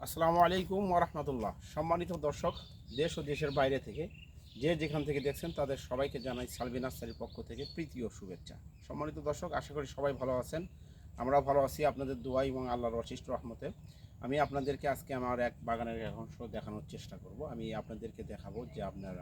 আসসালামু আলাইকুম ওরহমতুল্লাহ। সম্মানিত দর্শক, দেশ ও দেশের বাইরে থেকে যে যেখান থেকে দেখছেন তাদের সবাইকে জানাই সালভি নার্সারির পক্ষ থেকে প্রীতি ও শুভেচ্ছা। সম্মানিত দর্শক, আশা করি সবাই ভালো আছেন। আমরা ভালো আছি আপনাদের দোয়া এবং আল্লাহর অশেষ রহমতে। আমি আপনাদেরকে আজকে আমার এক বাগানের অংশ দেখানোর চেষ্টা করব। আমি আপনাদেরকে দেখাবো যে আপনার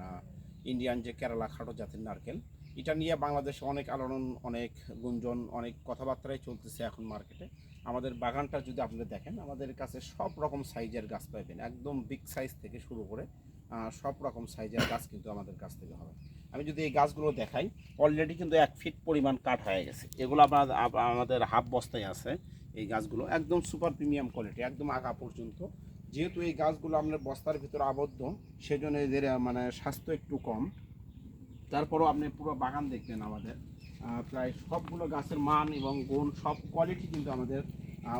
ইন্ডিয়ান যে কেরালা খাটো জাতের নারকেল, এটা নিয়ে বাংলাদেশে অনেক আলোড়ন, অনেক গুঞ্জন, অনেক কথাবার্তাই চলতেছে এখন মার্কেটে। আমাদের বাগানটা যদি আপনারা দেখেন, আমাদের কাছে সব রকম সাইজের গাছ পাবেন, একদম বিগ সাইজ থেকে শুরু করে সব রকম সাইজের গাছ কিন্তু আমাদের কাছ থেকে হবে। আমি যদি এই গাছগুলো দেখাই, অলরেডি কিন্তু 1 ফিট পরিমাণ কাঠ হয়ে গেছে। এগুলো আমাদের হাফ বস্তায় আছে। এই গাছগুলো একদম সুপার প্রিমিয়াম কোয়ালিটি, একদম আগা পর্যন্ত। যেহেতু এই গাছগুলো আপনার বস্তার ভিতরে আবদ্ধ, সেজন্য এদের মানে স্বাস্থ্য একটু কম। তারপরও আপনি পুরো বাগান দেখবেন আমাদের প্রায় সবগুলো গাছের মান এবং গুণ, সব কোয়ালিটি কিন্তু আমাদের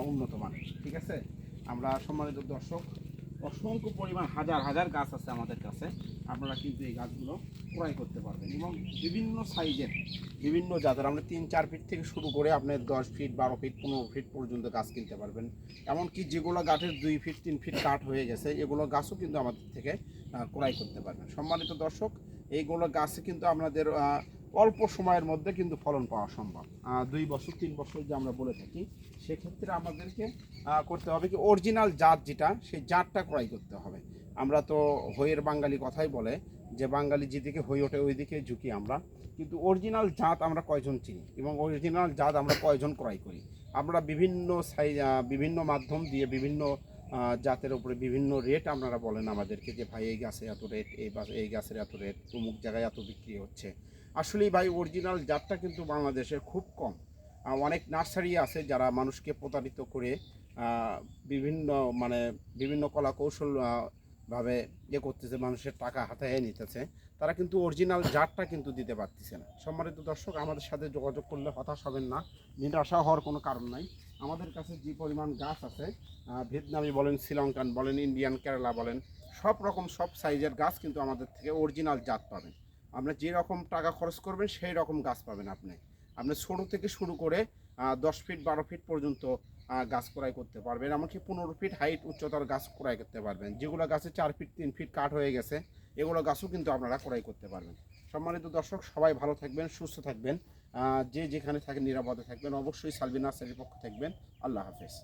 উন্নত মানের। ঠিক আছে, আমরা সম্মানিত দর্শক, অসংখ্য পরিমাণ হাজার হাজার গাছ আছে আমাদের কাছে। আপনারা কিন্তু এই গাছগুলো ক্রয় করতে পারবেন এবং বিভিন্ন সাইজের, বিভিন্ন জাতের, আমরা 3-4 ফিট থেকে শুরু করে আপনার 10 ফিট, 12 ফিট, 15 ফিট পর্যন্ত গাছ কিনতে পারবেন। এমনকি যেগুলো গাছের 2 ফিট 3 ফিট কাঠ হয়ে গেছে, এগুলো গাছও কিন্তু আমাদের থেকে ক্রয় করতে পারবেন। সম্মানিত দর্শক, এইগুলো গাছে কিন্তু আপনাদের অল্প সময়ের মধ্যে কিন্তু ফলন পাওয়া সম্ভব। 2 বছর 3 বছর যে আমরা বলে থাকি, সেক্ষেত্রে আমাদেরকে করতে হবে কি, অরিজিনাল জাত যেটা, সেই জাতটা ক্রয় করতে হবে। আমরা তো হইয়ের বাঙালি কথাই বলে যে বাঙালি যেদিকে হই ওঠে ওই দিকে ঝুঁকি আমরা, কিন্তু অরিজিনাল জাত আমরা কয়জন চিনি এবং অরিজিনাল জাত আমরা কয়জন ক্রয় করি? আমরা বিভিন্ন সাইজ, বিভিন্ন মাধ্যম দিয়ে বিভিন্ন জাতের উপরে বিভিন্ন রেট আপনারা বলেন আমাদেরকে যে ভাই এই গাছে এত রেট, এই গাছের এত রেট, অমুক জায়গায় এত বিক্রি হচ্ছে। আসলেই ভাই অরিজিনাল জাতটা কিন্তু বাংলাদেশে খুব কম। অনেক নার্সারি আছে যারা মানুষকে প্রতারিত করে বিভিন্ন মানে বিভিন্ন কলা কৌশল ভাবে করতেছে, মানুষের টাকা হাতায় নিতেছে। তারা কিন্তু অরিজিনাল জাতটা কিন্তু দিতে পারতেছে না। সম্মানিত দর্শক, আমাদের সাথে যোগাযোগ করলে হতাশ হবেন না, নিরাশা হওয়ার কোনো কারণ নাই। আমাদের কাছে যে পরিমাণ গাছ আছে, ভিয়েতনামি বলেন, শ্রীলঙ্কান বলেন, ইন্ডিয়ান কেরালা বলেন, সব রকম সব সাইজের গাছ কিন্তু আমাদের থেকে অরিজিনাল জাত পাবেন। আপনার যে রকম টাকা খরচ করবেন সেই রকম গাছ পাবেন। আপনি ছোটো থেকে শুরু করে 10 ফিট 12 ফিট পর্যন্ত গাছ ক্রয় করতে পারবেন। এমনকি 15 ফিট হাইট উচ্চতার গাছ ক্রয় করতে পারবেন। যেগুলো গাছে 4 ফিট 3 ফিট কাঠ হয়ে গেছে, এগুলো গাছও কিন্তু আপনারা ক্রয় করতে পারবেন। সম্মানিত দর্শক, সবাই ভালো থাকবেন, সুস্থ থাকবেন, যে যেখানে থাকেন নিরাপদে থাকবেন। অবশ্যই সালভি নার্সারির পক্ষ থাকবেন। আল্লাহ হাফেজ।